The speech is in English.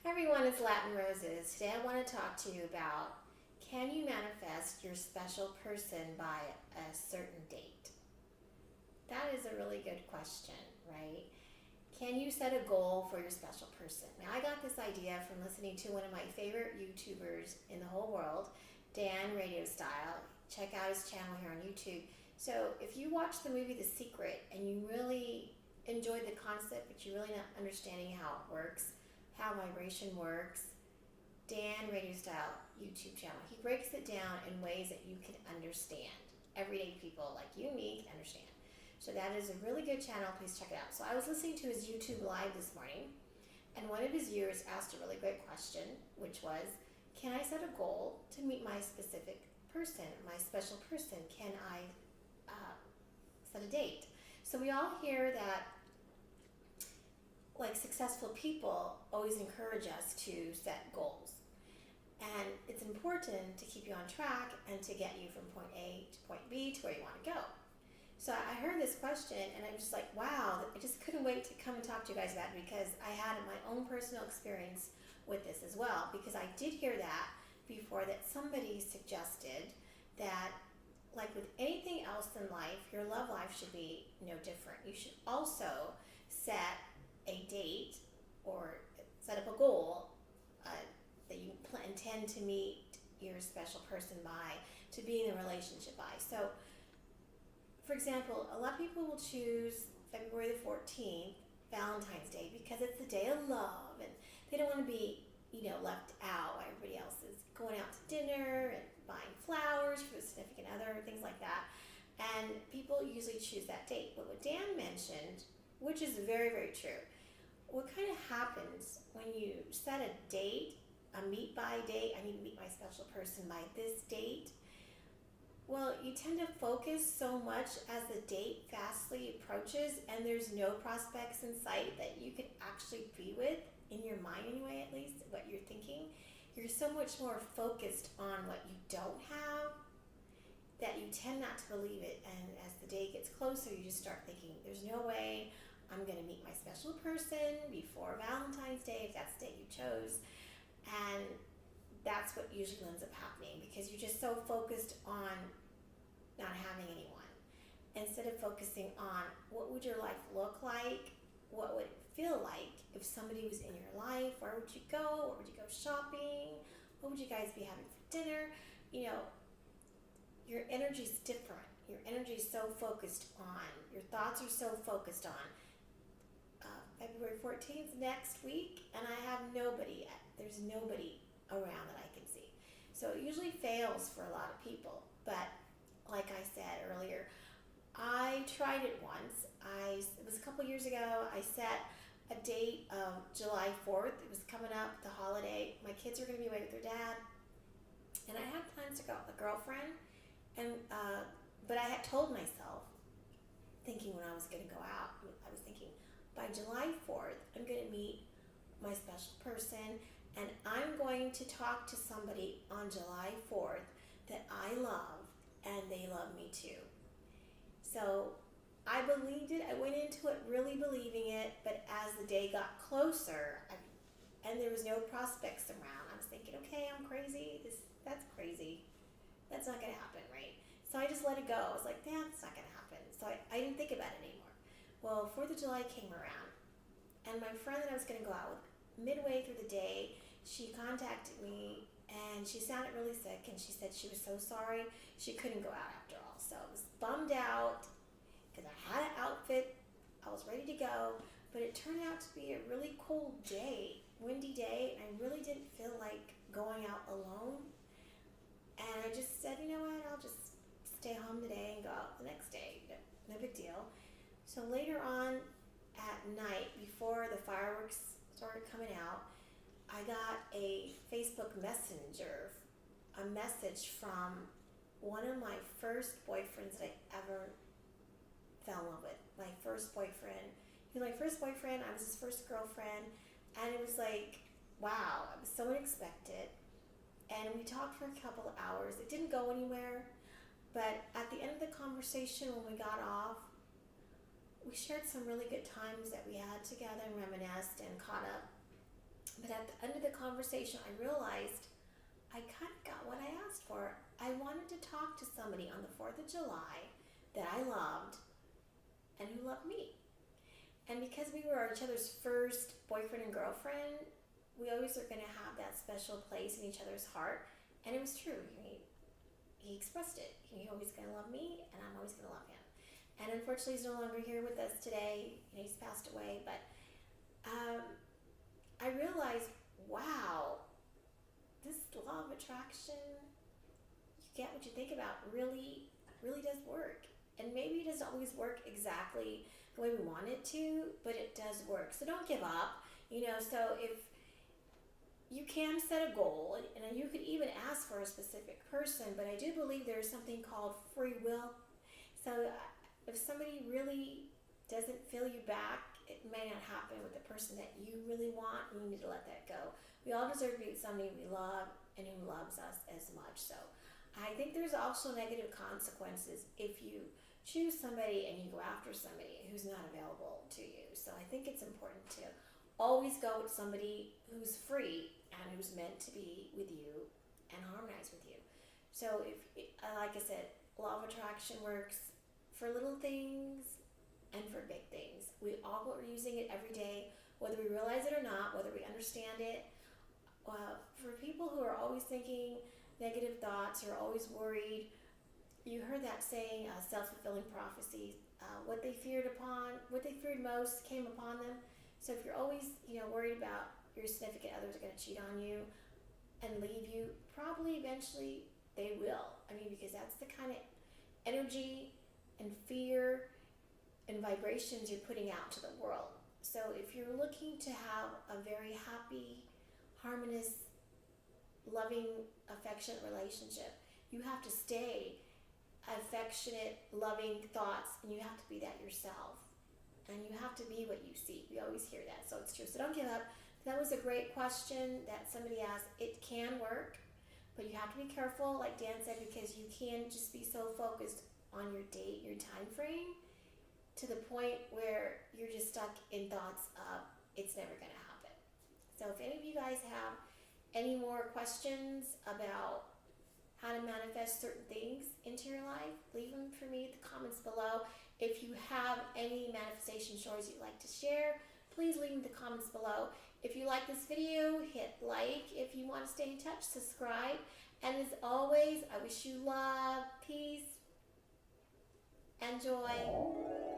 Hi everyone, it's Latin Roses. Today I want to talk to you about, can you manifest your special person by a certain date? That is a really good question, right? Can you set a goal for your special person? Now, I got this idea from listening to one of my favorite YouTubers in the whole world, Dan RadioStyle. Check out his channel here on YouTube. So, if you watch the movie The Secret and you really enjoyed the concept, but you're really not understanding how it works, how vibration works, Dan RadioStyle YouTube channel, he breaks it down in ways that you can understand. Everyday people like you and me can understand. So that is a really good channel. Please check it out. So I was listening to his YouTube live this morning, and one of his viewers asked a really great question, which was, can I set a goal to meet my specific person, my special person? Can I set a date? So we all hear that, like, successful people always encourage us to set goals. And it's important to keep you on track and to get you from point A to point B to where you want to go. So I heard this question and I'm just like, wow, I just couldn't wait to come and talk to you guys about it, because I had my own personal experience with this as well. Because I did hear that before, that somebody suggested that, like with anything else in life, your love life should be no different. You should also set a date or set up a goal that you intend to meet your special person by, to be in a relationship by. So, for example, a lot of people will choose February the 14th, Valentine's Day, because it's the day of love, and they don't want to be, left out while everybody else is going out to dinner and buying flowers for the significant other, things like that. And people usually choose that date. But what Dan mentioned, which is very, very true, what kind of happens when you set a date, a meet by date, I need to meet my special person by this date? Well, you tend to focus so much as the date fastly approaches and there's no prospects in sight that you could actually be with, in your mind anyway, at least, what you're thinking. You're so much more focused on what you don't have that you tend not to believe it. And as the day gets closer, you just start thinking, there's no way I'm going to meet my special person before Valentine's Day, if that's the date you chose. And that's what usually ends up happening, because you're just so focused on not having anyone, instead of focusing on what would your life look like, what would it feel like if somebody was in your life, where would you go, where would you go shopping, what would you guys be having for dinner. Your energy's different. Your energy is so focused on, your thoughts are so focused on February 14th next week, and I have nobody yet. There's nobody around that I can see. So it usually fails for a lot of people. But like I said earlier, I tried it once. It was a couple years ago. I set a date of July 4th. It was coming up, the holiday. My kids were going to be away with their dad, and I had plans to go out with a girlfriend. And but I had told myself, thinking when I was going to go out, I was thinking, by July 4th, I'm going to meet my special person, and I'm going to talk to somebody on July 4th that I love, and they love me too. So I believed it. I went into it really believing it, but as the day got closer, and there was no prospects around, I was thinking, okay, I'm crazy. That's crazy. That's not going to happen, right? So I just let it go. I was like, that's not going to happen. So I didn't think about it anymore. Well, 4th of July came around, and my friend that I was going to go out with, midway through the day, she contacted me, and she sounded really sick, and she said she was so sorry she couldn't go out after all. So I was bummed out, because I had an outfit, I was ready to go, but it turned out to be a really cold day, windy day, and I really didn't feel like going out alone. And I just said, you know what, I'll just stay home today and go out the next day. No big deal. So later on at night, before the fireworks started coming out, I got a Facebook Messenger, a message from one of my first boyfriends that I ever fell in love with. My first boyfriend. He was my first boyfriend. I was his first girlfriend. And it was like, wow, it was so unexpected. And we talked for a couple of hours. It didn't go anywhere. But at the end of the conversation, when we got off, we shared some really good times that we had together and reminisced and caught up. But at the end of the conversation, I realized I kind of got what I asked for. I wanted to talk to somebody on the 4th of July that I loved and who loved me. And because we were each other's first boyfriend and girlfriend, we always are going to have that special place in each other's heart. And it was true. He expressed it. He's always going to love me, and I'm always going to love him. And unfortunately, he's no longer here with us today. He's passed away. But I realized, wow, this law of attraction, you get what you think about, really, really does work. And maybe it doesn't always work exactly the way we want it to, but it does work. So don't give up. So if you can set a goal, and you could even ask for a specific person, but I do believe there's something called free will. So if somebody really doesn't fill you back, it may not happen with the person that you really want, and you need to let that go. We all deserve to be with somebody we love and who loves us as much. So I think there's also negative consequences if you choose somebody and you go after somebody who's not available to you. So I think it's important to always go with somebody who's free and who's meant to be with you and harmonize with you. So like I said, law of attraction works for little things and for big things. We all are using it every day, whether we realize it or not, whether we understand it. For people who are always thinking negative thoughts or always worried, you heard that saying, self-fulfilling prophecy. What they feared most came upon them. So if you're always, worried about your significant others are going to cheat on you and leave you, probably eventually they will. Because that's the kind of energy and fear and vibrations you're putting out to the world. So if you're looking to have a very happy, harmonious, loving, affectionate relationship, you have to stay affectionate, loving thoughts, and you have to be that yourself. And you have to be what you seek. We always hear that, so it's true. So don't give up. That was a great question that somebody asked. It can work, but you have to be careful, like Dan said, because you can just be so focused on your date, your time frame, to the point where you're just stuck in thoughts of it's never going to happen. So if any of you guys have any more questions about how to manifest certain things into your life, leave them for me in the comments below. If you have any manifestation stories you'd like to share, please leave them in the comments below. If you like this video, hit like. If you want to stay in touch, subscribe. And as always, I wish you love, peace, and joy.